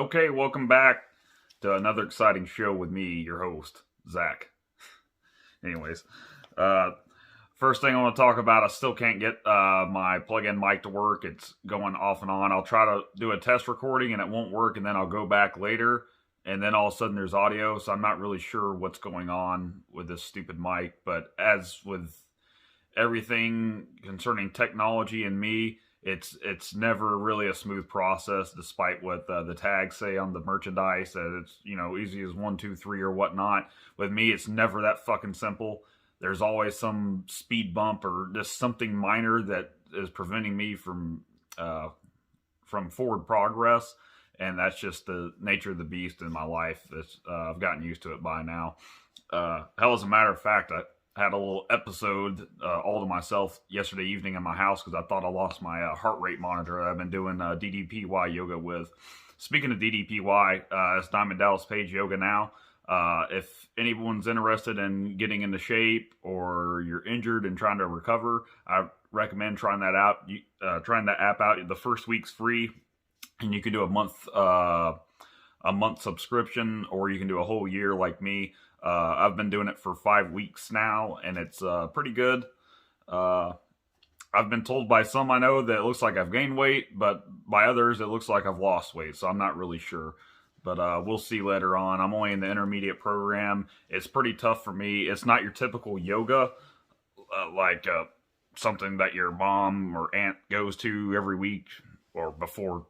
Okay, welcome back to another exciting show with me, your host, Zach. Anyways, uh, first thing I want to talk about, I still can't get my plug-in mic to work. It's going off and on. I'll try to do a test recording and it won't work, and then I'll go back later, and then all of a sudden there's audio, so I'm not really sure what's going on with this stupid mic. But as with everything concerning technology and me, it's never really a smooth process, despite what the tags say on the merchandise that it's easy as 1, 2, 3 or whatnot. With me, it's never that fucking simple. There's always some speed bump or just something minor that is preventing me from forward progress, and that's just the nature of the beast in my life. I've gotten used to it by now. Hell, as a matter of fact, I had a little episode all to myself yesterday evening in my house because I thought I lost my heart rate monitor I've been doing DDPY yoga with. Speaking of DDPY, it's Diamond Dallas Page Yoga now. If anyone's interested in getting into shape or you're injured and trying to recover, I recommend trying that out. Trying that app out. The first week's free, and you can do a month subscription, or you can do a whole year like me. I've been doing it for 5 weeks now, and it's pretty good. I've been told by some I know that it looks like I've gained weight, but by others it looks like I've lost weight, so I'm not really sure. But we'll see later on. I'm only in the intermediate program. It's pretty tough for me. It's not your typical yoga, like something that your mom or aunt goes to every week or before,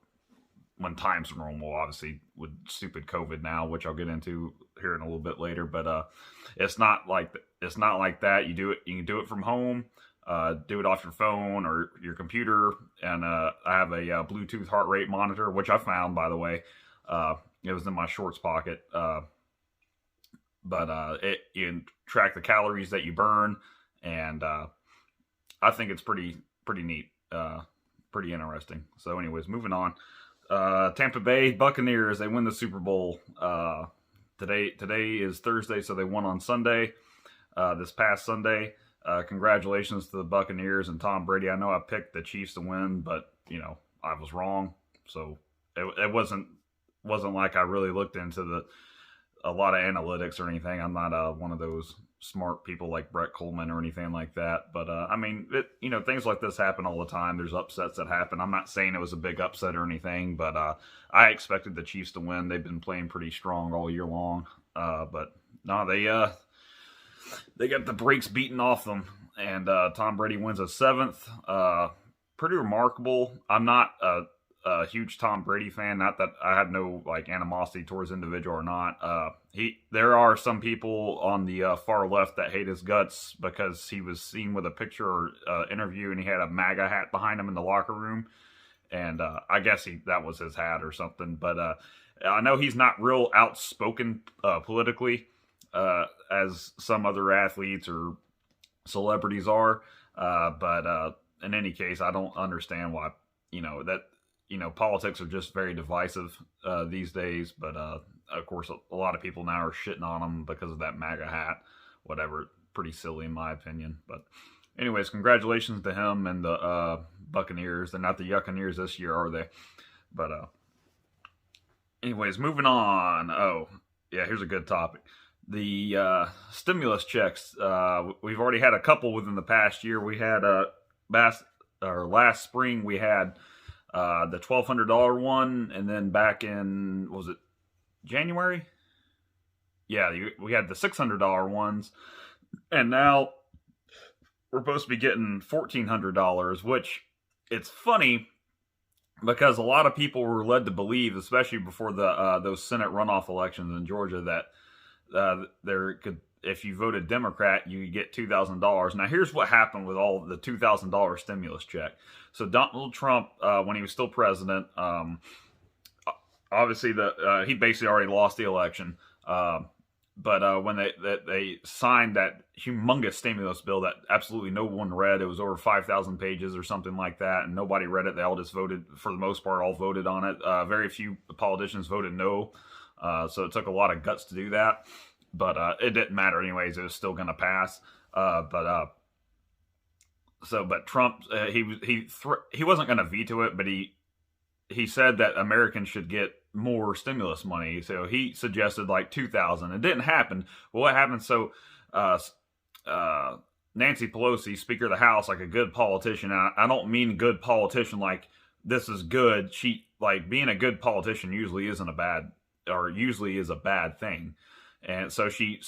when times are normal, obviously, with stupid COVID now, which I'll get into here in a little bit later. But it's not like that. You can do it from home. Do it off your phone or your computer. And I have a Bluetooth heart rate monitor, which I found, by the way. It was in my shorts pocket. But you can track the calories that you burn, and I think it's pretty neat, pretty interesting. So, anyways, moving on. Tampa Bay Buccaneers, they win the Super Bowl. Today is Thursday, so they won on Sunday. This past Sunday. Congratulations to the Buccaneers and Tom Brady. I know I picked the Chiefs to win, but I was wrong. So it wasn't like I really looked into a lot of analytics or anything. I'm not one of those smart people like Brett Coleman or anything like that. But I mean, things like this happen all the time. There's upsets that happen. I'm not saying it was a big upset or anything, but I expected the Chiefs to win. They've been playing pretty strong all year long. But no, they got the brakes beaten off them, and Tom Brady wins a seventh. Pretty remarkable. I'm not a huge Tom Brady fan. Not that I have no animosity towards the individual or not. There are some people on the far left that hate his guts because he was seen with a picture or interview, and he had a MAGA hat behind him in the locker room, and I guess that was his hat or something. But I know he's not real outspoken politically, as some other athletes or celebrities are. But in any case, I don't understand why politics are just very divisive these days. But of course, a lot of people now are shitting on him because of that MAGA hat. Whatever, pretty silly in my opinion. But anyways, congratulations to him and the Buccaneers. They're not the Yuccaneers this year, are they? But anyways, moving on. Oh, yeah, here's a good topic. The stimulus checks. We've already had a couple within the past year. We had last spring we had the $1,200 one, and then back in, was it January? Yeah, we had the $600 ones, and now we're supposed to be getting $1,400, which it's funny because a lot of people were led to believe, especially before those Senate runoff elections in Georgia, that if you voted Democrat, you could get $2,000. Now, here's what happened with all the $2,000 stimulus check. So Donald Trump, when he was still president, obviously he basically already lost the election. But when they signed that humongous stimulus bill that absolutely no one read, it was over 5,000 pages or something like that, and nobody read it. They all just voted, for the most part, all voted on it. Very few politicians voted no. So it took a lot of guts to do that, but it didn't matter anyways. It was still going to pass. But Trump, he wasn't going to veto it, but he said that Americans should get more stimulus money. So he suggested like 2,000. It didn't happen. Well, what happened? So uh, Nancy Pelosi, Speaker of the House, like a good politician. And I don't mean good politician like this is good. She like being a good politician usually isn't a bad, or usually is a bad thing. And so she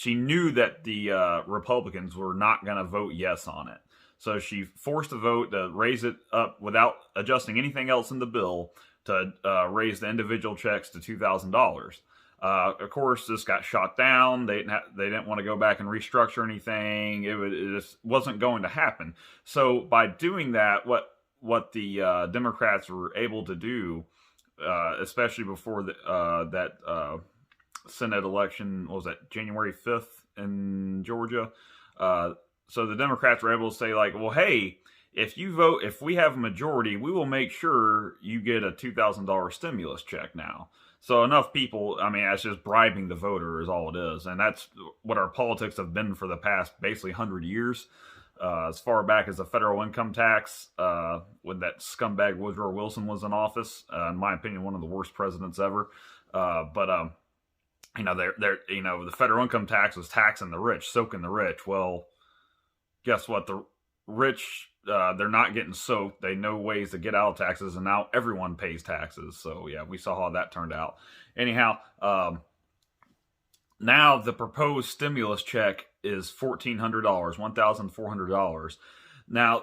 knew that the Republicans were not going to vote yes on it. So she forced the vote to raise it up without adjusting anything else in the bill to raise the individual checks to $2,000. Of course, this got shot down. They didn't want to go back and restructure anything. It just wasn't going to happen. So by doing that, what the Democrats were able to do, especially before that Senate election, what was that, January 5th in Georgia? So the Democrats were able to say like, well, hey, if we have a majority, we will make sure you get a $2,000 stimulus check now. So enough people, I mean, that's just bribing the voter is all it is. And that's what our politics have been for the past basically 100 years. As far back as the federal income tax, when that scumbag Woodrow Wilson was in office, in my opinion, one of the worst presidents ever. The federal income tax was taxing the rich, soaking the rich. Well, guess what? The rich, they're not getting soaked. They know ways to get out of taxes, and now everyone pays taxes. So yeah, we saw how that turned out. Anyhow, now the proposed stimulus check is $1,400, $1,400. Now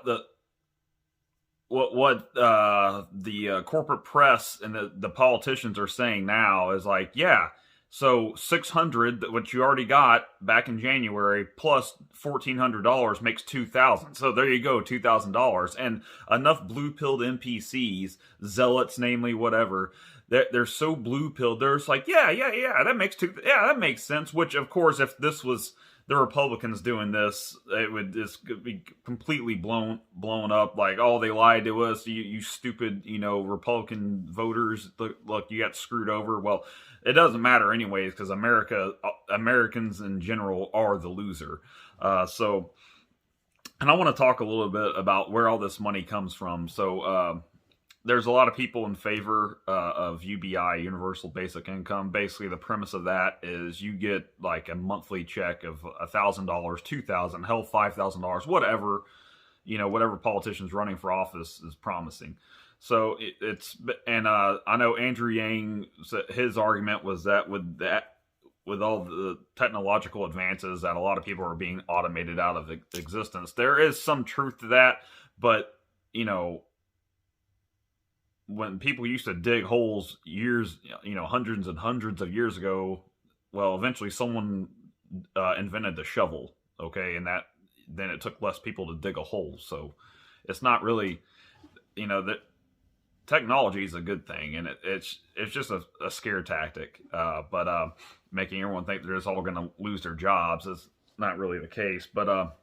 what the corporate press and the politicians are saying now is like, yeah, so 600, which you already got back in January, plus $1,400 makes 2,000. So there you go, $2,000. And enough blue-pilled NPCs, zealots, namely, whatever, they're so blue-pilled. They're just like, yeah, that makes sense. Which, of course, if this was the Republicans doing this, it would just be completely blown up. Like, oh, they lied to us. You stupid, Republican voters. Look, you got screwed over. Well, it doesn't matter anyways, because Americans in general are the loser. And I want to talk a little bit about where all this money comes from. So there's a lot of people in favor of UBI, Universal Basic Income. Basically, the premise of that is you get like a monthly check of $1,000, $2,000, hell, $5,000, whatever politician's running for office is promising. So I know Andrew Yang, his argument was that with all the technological advances that a lot of people are being automated out of existence. There is some truth to that, but when people used to dig holes hundreds and hundreds of years ago, well, eventually someone invented the shovel, okay, and then it took less people to dig a hole. So it's not really, that technology is a good thing, and it's just a scare tactic. But making everyone think they're just all going to lose their jobs is not really the case. But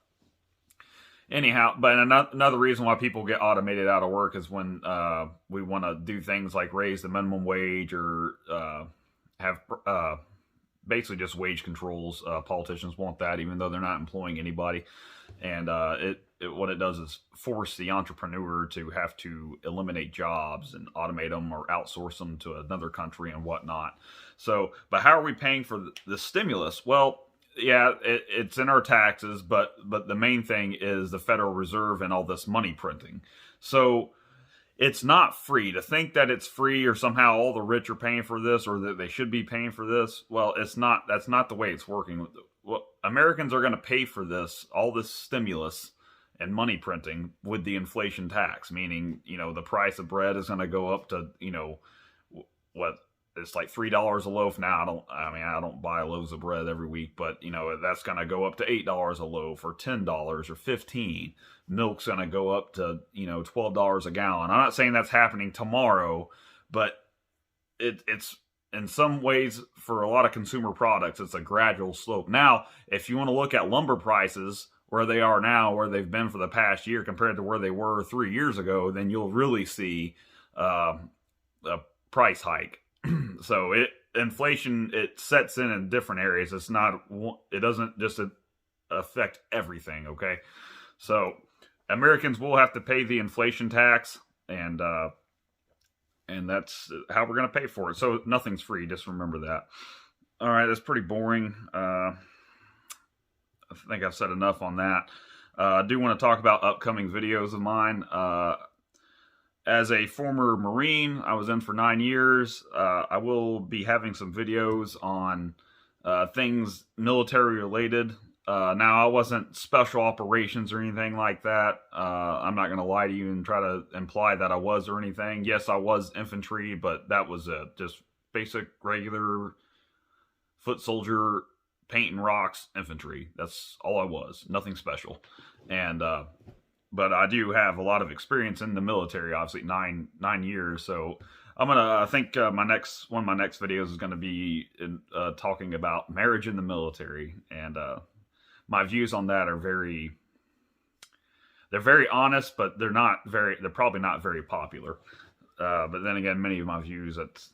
anyhow, but another reason why people get automated out of work is when we want to do things like raise the minimum wage or have basically just wage controls. Politicians want that, even though they're not employing anybody. And what it does is force the entrepreneur to have to eliminate jobs and automate them or outsource them to another country and whatnot. So, but how are we paying for the stimulus? Well, yeah, it's in our taxes, but the main thing is the Federal Reserve and all this money printing. So it's not free. To think that it's free or somehow all the rich are paying for this or that they should be paying for this, well, it's not. That's not the way it's working. Well, Americans are going to pay for this, all this stimulus and money printing with the inflation tax, meaning, the price of bread is going to go up to, what, it's like $3 a loaf now. I don't buy loaves of bread every week, but that's going to go up to $8 a loaf or $10 or $15. Milk's going to go up to $12 a gallon. I'm not saying that's happening tomorrow, but it's in some ways for a lot of consumer products, it's a gradual slope. Now, if you want to look at lumber prices where they are now, where they've been for the past year compared to where they were 3 years ago, then you'll really see a price hike. So inflation, it sets in different areas. It doesn't just affect everything. Okay. So Americans will have to pay the inflation tax, and and that's how we're going to pay for it. So nothing's free. Just remember that. All right, that's pretty boring. I think I've said enough on that. I do want to talk about upcoming videos of mine. As a former Marine, I was in for 9 years. I will be having some videos on things military related. Now, I wasn't special operations or anything like that. I'm not going to lie to you and try to imply that I was or anything. Yes, I was infantry, but that was just basic, regular foot soldier, painting rocks infantry. That's all I was. Nothing special. And but I do have a lot of experience in the military. Obviously, nine years. So I think one of my next videos is gonna be talking about marriage in the military, and my views on that are they're very honest, but they're probably not very popular. But then again, many of my views, that's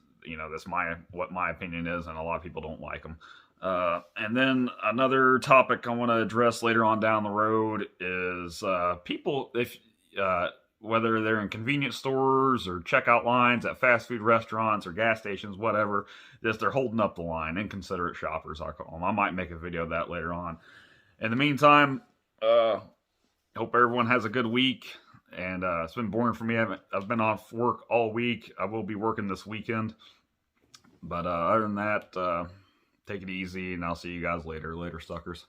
what my opinion is, and a lot of people don't like them. And then another topic I want to address later on down the road is people, whether they're in convenience stores or checkout lines at fast food restaurants or gas stations, whatever, they're holding up the line. Inconsiderate shoppers, I call them. I might make a video of that later on. In the meantime, hope everyone has a good week. And it's been boring for me. I've been off work all week. I will be working this weekend. But other than that, take it easy, and I'll see you guys later. Later, suckers.